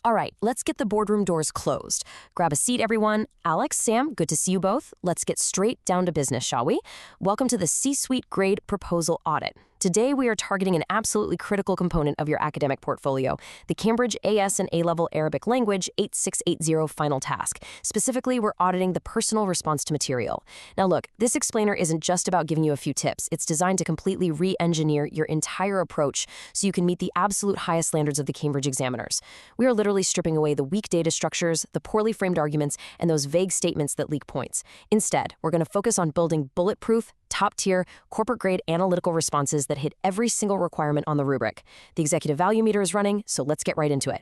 All right, let's get the boardroom doors closed. Grab a seat, everyone. Alex, Sam, good to see you both. Let's get straight down to business, shall we? Welcome to the C-Suite Grade Proposal Audit. Today, we are targeting an absolutely critical component of your academic portfolio, the Cambridge AS and A-Level Arabic Language 8680 final task. Specifically, we're auditing the personal response to material. Now look, this explainer isn't just about giving you a few tips. It's designed to completely re-engineer your entire approach so you can meet the absolute highest standards of the Cambridge examiners. We are literally stripping away the weak data structures, the poorly framed arguments, and those vague statements that leak points. Instead, we're going to focus on building bulletproof, top-tier, corporate-grade analytical responses that hit every single requirement on the rubric. The executive value meter is running, so let's get right into it.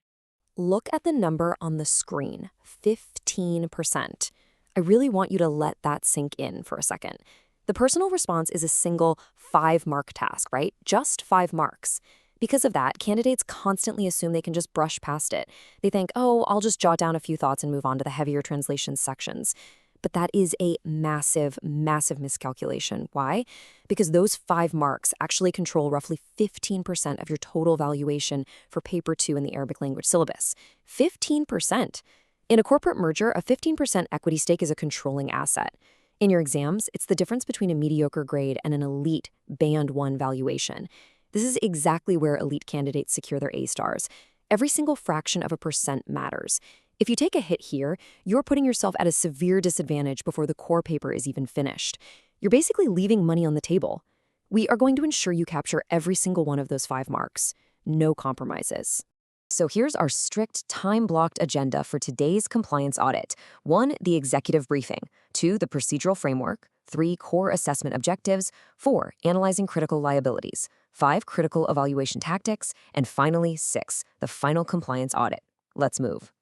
Look at the number on the screen, 15%. I really want you to let that sink in for a second. The personal response is a single 5-mark task, right? Just 5 marks. Because of that, candidates constantly assume they can just brush past it. They think, oh, I'll just jot down a few thoughts and move on to the heavier translation sections. But that is a massive, massive miscalculation. Why? Because those 5 marks actually control roughly 15% of your total valuation for Paper 2 in the Arabic language syllabus. 15%. In a corporate merger, a 15% equity stake is a controlling asset. In your exams, it's the difference between a mediocre grade and an elite Band 1 valuation. This is exactly where elite candidates secure their A stars. Every single fraction of a percent matters. If you take a hit here, you're putting yourself at a severe disadvantage before the core paper is even finished. You're basically leaving money on the table. We are going to ensure you capture every single one of those 5 marks. No compromises. So here's our strict time-blocked agenda for today's compliance audit. 1, the executive briefing. 2, the procedural framework. 3, core assessment objectives. 4, analyzing critical liabilities. 5, critical evaluation tactics. And finally, 6, the final compliance audit. Let's move.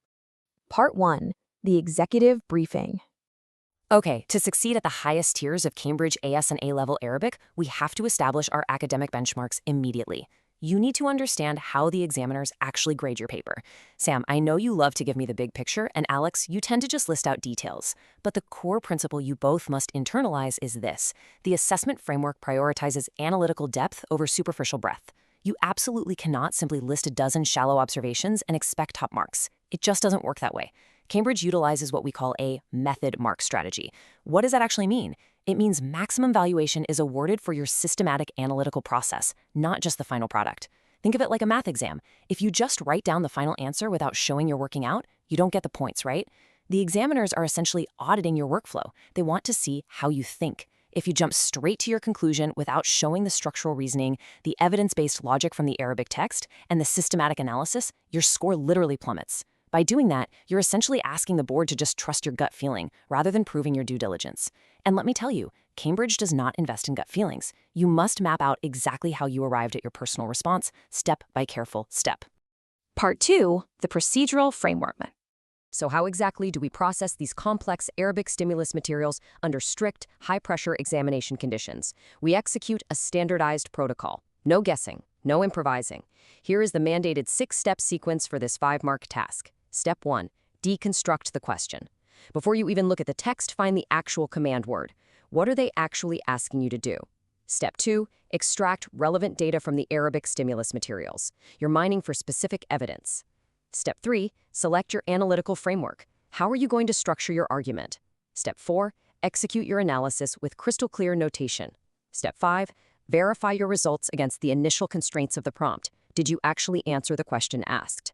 Part 1, the executive briefing. Okay, to succeed at the highest tiers of Cambridge AS and A-Level Arabic, we have to establish our academic benchmarks immediately. You need to understand how the examiners actually grade your paper. Sam, I know you love to give me the big picture, and Alex, you tend to just list out details. But the core principle you both must internalize is this. The assessment framework prioritizes analytical depth over superficial breadth. You absolutely cannot simply list a dozen shallow observations and expect top marks. It just doesn't work that way. Cambridge utilizes what we call a method mark strategy. What does that actually mean? It means maximum valuation is awarded for your systematic analytical process, not just the final product. Think of it like a math exam. If you just write down the final answer without showing you're working out, you don't get the points, right? The examiners are essentially auditing your workflow. They want to see how you think. If you jump straight to your conclusion without showing the structural reasoning, the evidence-based logic from the Arabic text, and the systematic analysis, your score literally plummets. By doing that, you're essentially asking the board to just trust your gut feeling rather than proving your due diligence. And let me tell you, Cambridge does not invest in gut feelings. You must map out exactly how you arrived at your personal response, step by careful step. Part 2, the procedural framework. So how exactly do we process these complex Arabic stimulus materials under strict, high-pressure examination conditions? We execute a standardized protocol. No guessing, no improvising. Here is the mandated 6-step sequence for this 5-mark task. Step 1, deconstruct the question. Before you even look at the text, find the actual command word. What are they actually asking you to do? Step 2, extract relevant data from the Arabic stimulus materials. You're mining for specific evidence. Step 3, select your analytical framework. How are you going to structure your argument? Step 4, execute your analysis with crystal clear notation. Step 5, verify your results against the initial constraints of the prompt. Did you actually answer the question asked?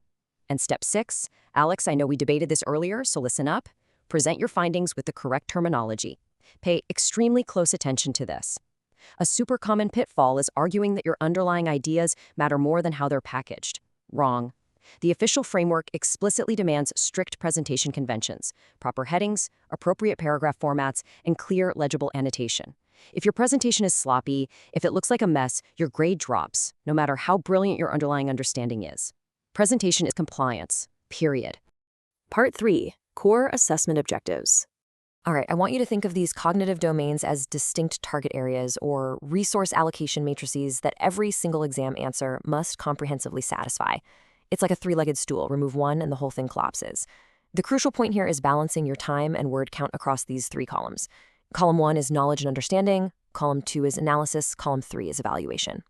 And step 6, Alex, I know we debated this earlier, so listen up. Present your findings with the correct terminology. Pay extremely close attention to this. A super common pitfall is arguing that your underlying ideas matter more than how they're packaged. Wrong. The official framework explicitly demands strict presentation conventions, proper headings, appropriate paragraph formats, and clear, legible annotation. If your presentation is sloppy, if it looks like a mess, your grade drops, no matter how brilliant your underlying understanding is. Presentation is compliance, period. Part 3, core assessment objectives. All right, I want you to think of these cognitive domains as distinct target areas or resource allocation matrices that every single exam answer must comprehensively satisfy. It's like a 3-legged stool. Remove one and the whole thing collapses. The crucial point here is balancing your time and word count across these 3 columns. Column 1 is knowledge and understanding. Column 2 is analysis. Column 3 is evaluation.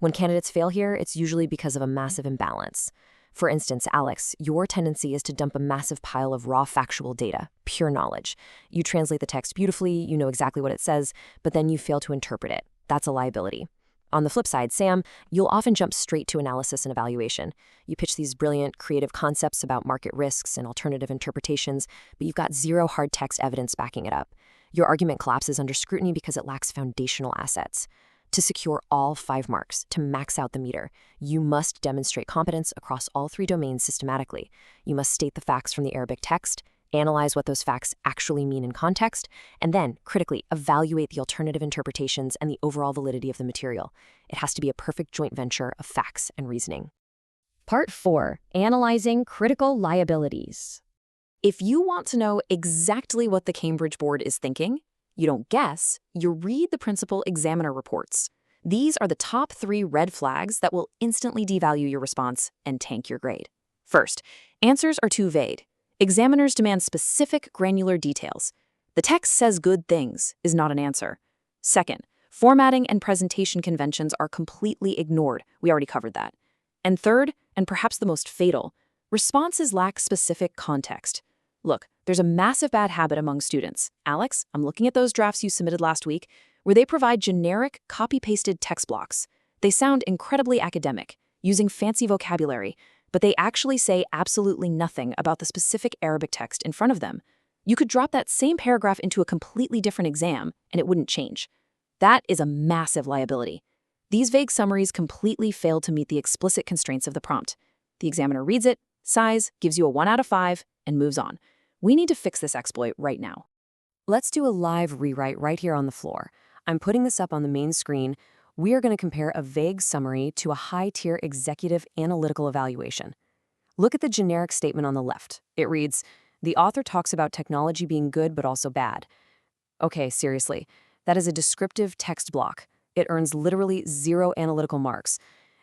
When candidates fail here, it's usually because of a massive imbalance. For instance, Alex, your tendency is to dump a massive pile of raw factual data, pure knowledge. You translate the text beautifully, you know exactly what it says, but then you fail to interpret it. That's a liability. On the flip side, Sam, you'll often jump straight to analysis and evaluation. You pitch these brilliant, creative concepts about market risks and alternative interpretations, but you've got zero hard text evidence backing it up. Your argument collapses under scrutiny because it lacks foundational assets. To secure all 5 marks, to max out the meter, you must demonstrate competence across all 3 domains systematically. You must state the facts from the Arabic text, analyze what those facts actually mean in context, and then, critically, evaluate the alternative interpretations and the overall validity of the material. It has to be a perfect joint venture of facts and reasoning. Part 4. Analyzing critical liabilities. If you want to know exactly what the Cambridge board is thinking, you don't guess, you read the principal examiner reports. These are the top 3 red flags that will instantly devalue your response and tank your grade. First, answers are too vague. Examiners demand specific, granular details. The text says good things is not an answer. Second, formatting and presentation conventions are completely ignored. We already covered that. And third, and perhaps the most fatal, responses lack specific context. Look, there's a massive bad habit among students. Alex, I'm looking at those drafts you submitted last week, where they provide generic, copy-pasted text blocks. They sound incredibly academic, using fancy vocabulary, but they actually say absolutely nothing about the specific Arabic text in front of them. You could drop that same paragraph into a completely different exam, and it wouldn't change. That is a massive liability. These vague summaries completely fail to meet the explicit constraints of the prompt. The examiner reads it, sighs, gives you a 1 out of 5, and moves on. We need to fix this exploit right now. Let's do a live rewrite right here on the floor. I'm putting this up on the main screen. We are going to compare a vague summary to a high-tier executive analytical evaluation. Look at the generic statement on the left. It reads, "The author talks about technology being good but also bad." Okay, seriously, that is a descriptive text block. It earns literally 0 analytical marks.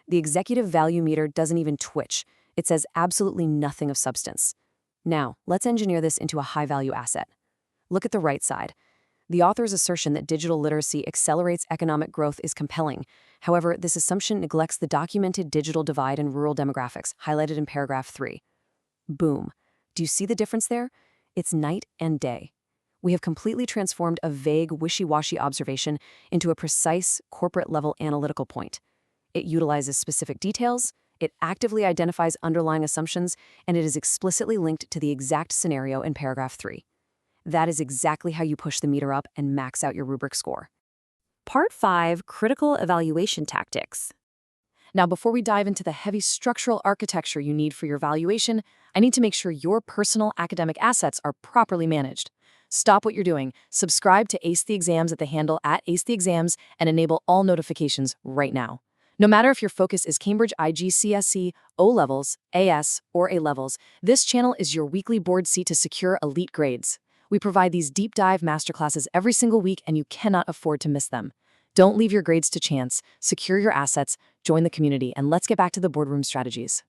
The executive value meter doesn't even twitch. It says absolutely nothing of substance. Now, let's engineer this into a high-value asset. Look at the right side. The author's assertion that digital literacy accelerates economic growth is compelling. However, this assumption neglects the documented digital divide in rural demographics, highlighted in paragraph 3. Boom. Do you see the difference there? It's night and day. We have completely transformed a vague, wishy-washy observation into a precise, corporate-level analytical point. It utilizes specific details, it actively identifies underlying assumptions, and it is explicitly linked to the exact scenario in paragraph 3. That is exactly how you push the meter up and max out your rubric score. Part 5. Critical evaluation tactics. Now, before we dive into the heavy structural architecture you need for your evaluation, I need to make sure your personal academic assets are properly managed. Stop what you're doing, subscribe to Ace the Exams at the handle @AceTheExams, and enable all notifications right now. No matter if your focus is Cambridge IGCSE, O-Levels, AS, or A-Levels, this channel is your weekly board seat to secure elite grades. We provide these deep dive masterclasses every single week, and you cannot afford to miss them. Don't leave your grades to chance. Secure your assets, join the community, and let's get back to the boardroom strategies.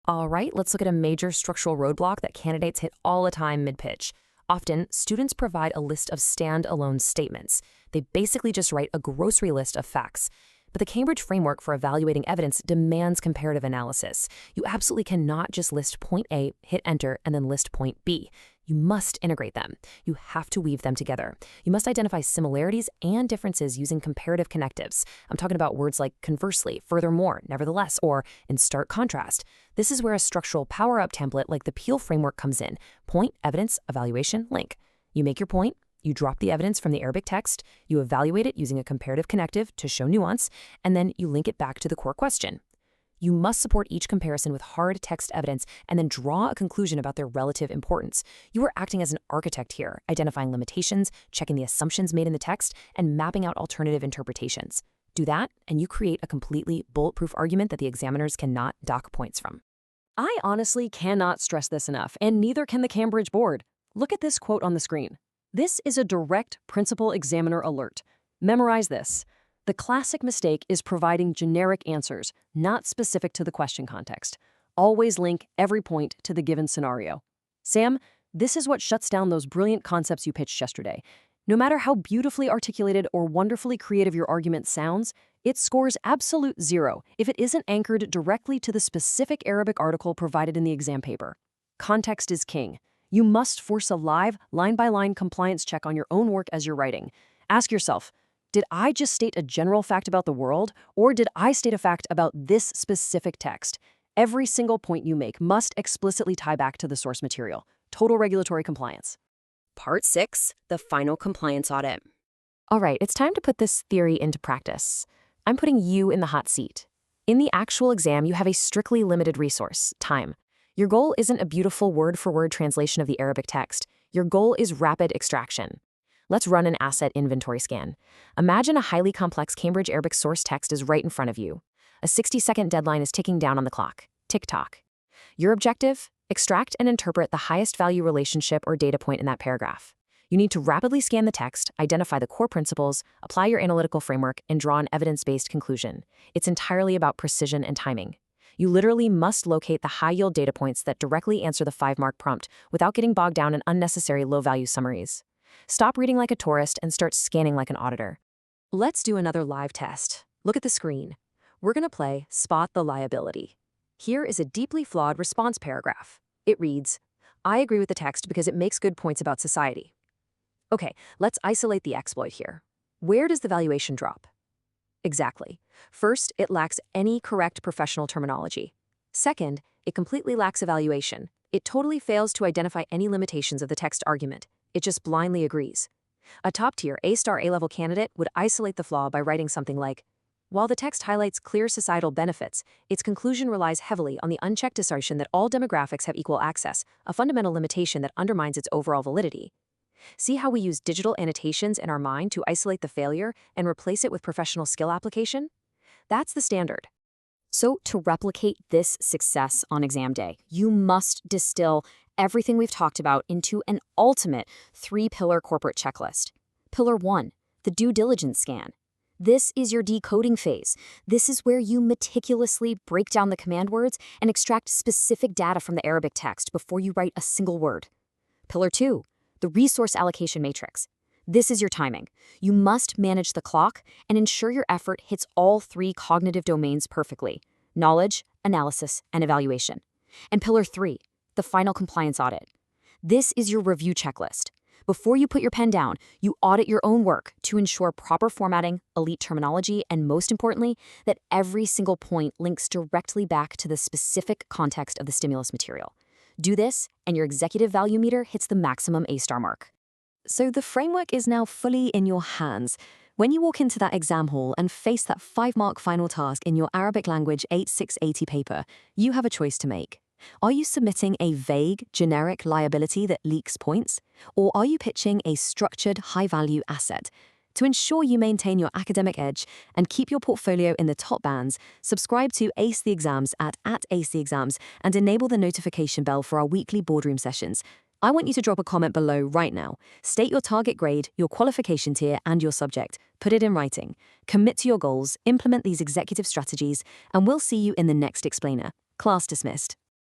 All right, let's look at a major structural roadblock that candidates hit all the time mid-pitch. Often, students provide a list of stand-alone statements. They basically just write a grocery list of facts. But the Cambridge framework for evaluating evidence demands comparative analysis. You absolutely cannot just list point A, hit enter, and then list point B. You must integrate them. You have to weave them together. You must identify similarities and differences using comparative connectives. I'm talking about words like conversely, furthermore, nevertheless, or in stark contrast. This is where a structural power-up template like the Peel framework comes in. Point, evidence, evaluation, link. You make your point. You drop the evidence from the Arabic text, you evaluate it using a comparative connective to show nuance, and then you link it back to the core question. You must support each comparison with hard text evidence and then draw a conclusion about their relative importance. You are acting as an architect here, identifying limitations, checking the assumptions made in the text, and mapping out alternative interpretations. Do that, and you create a completely bulletproof argument that the examiners cannot dock points from. I honestly cannot stress this enough, and neither can the Cambridge board. Look at this quote on the screen. This is a direct principal examiner alert. Memorize this. The classic mistake is providing generic answers, not specific to the question context. Always link every point to the given scenario. Sam, this is what shuts down those brilliant concepts you pitched yesterday. No matter how beautifully articulated or wonderfully creative your argument sounds, It scores absolute 0 if it isn't anchored directly to the specific Arabic article provided in the exam paper. Context is king. You must force a live, line-by-line compliance check on your own work as you're writing. Ask yourself, did I just state a general fact about the world, or did I state a fact about this specific text? Every single point you make must explicitly tie back to the source material. Total regulatory compliance. Part 6, the final compliance audit. All right, it's time to put this theory into practice. I'm putting you in the hot seat. In the actual exam, you have a strictly limited resource, time. Your goal isn't a beautiful word-for-word translation of the Arabic text. Your goal is rapid extraction. Let's run an asset inventory scan. Imagine a highly complex Cambridge Arabic source text is right in front of you. A 60-second deadline is ticking down on the clock. Tick-tock. Your objective? Extract and interpret the highest value relationship or data point in that paragraph. You need to rapidly scan the text, identify the core principles, apply your analytical framework, and draw an evidence-based conclusion. It's entirely about precision and timing. You literally must locate the high-yield data points that directly answer the 5-mark prompt without getting bogged down in unnecessary low-value summaries. Stop reading like a tourist and start scanning like an auditor. Let's do another live test. Look at the screen. We're going to play Spot the Liability. Here is a deeply flawed response paragraph. It reads, I agree with the text because it makes good points about society. Okay, let's isolate the exploit here. Where does the valuation drop? Exactly. First, it lacks any correct professional terminology. Second, it completely lacks evaluation. It totally fails to identify any limitations of the text argument. It just blindly agrees. A top-tier A-star A-level candidate would isolate the flaw by writing something like, while the text highlights clear societal benefits, its conclusion relies heavily on the unchecked assertion that all demographics have equal access, a fundamental limitation that undermines its overall validity. See how we use digital annotations in our mind to isolate the failure and replace it with professional skill application? That's the standard. So to replicate this success on exam day, you must distill everything we've talked about into an ultimate 3-pillar corporate checklist. Pillar 1, the due diligence scan. This is your decoding phase. This is where you meticulously break down the command words and extract specific data from the Arabic text before you write a single word. Pillar 2, the resource allocation matrix. This is your timing. You must manage the clock and ensure your effort hits all 3 cognitive domains perfectly: knowledge, analysis, and evaluation. And Pillar 3, the final compliance audit. This is your review checklist. Before you put your pen down, you audit your own work to ensure proper formatting, elite terminology, and most importantly, that every single point links directly back to the specific context of the stimulus material. Do this, and your executive value meter hits the maximum A-star mark. So the framework is now fully in your hands. When you walk into that exam hall and face that 5-mark final task in your Arabic language 8680 paper, you have a choice to make. Are you submitting a vague, generic liability that leaks points? Or are you pitching a structured, high-value asset? To ensure you maintain your academic edge and keep your portfolio in the top bands, subscribe to Ace the Exams at @Ace the Exams and enable the notification bell for our weekly boardroom sessions. I want you to drop a comment below right now. State your target grade, your qualification tier, and your subject. Put it in writing. Commit to your goals, implement these executive strategies, and we'll see you in the next explainer. Class dismissed.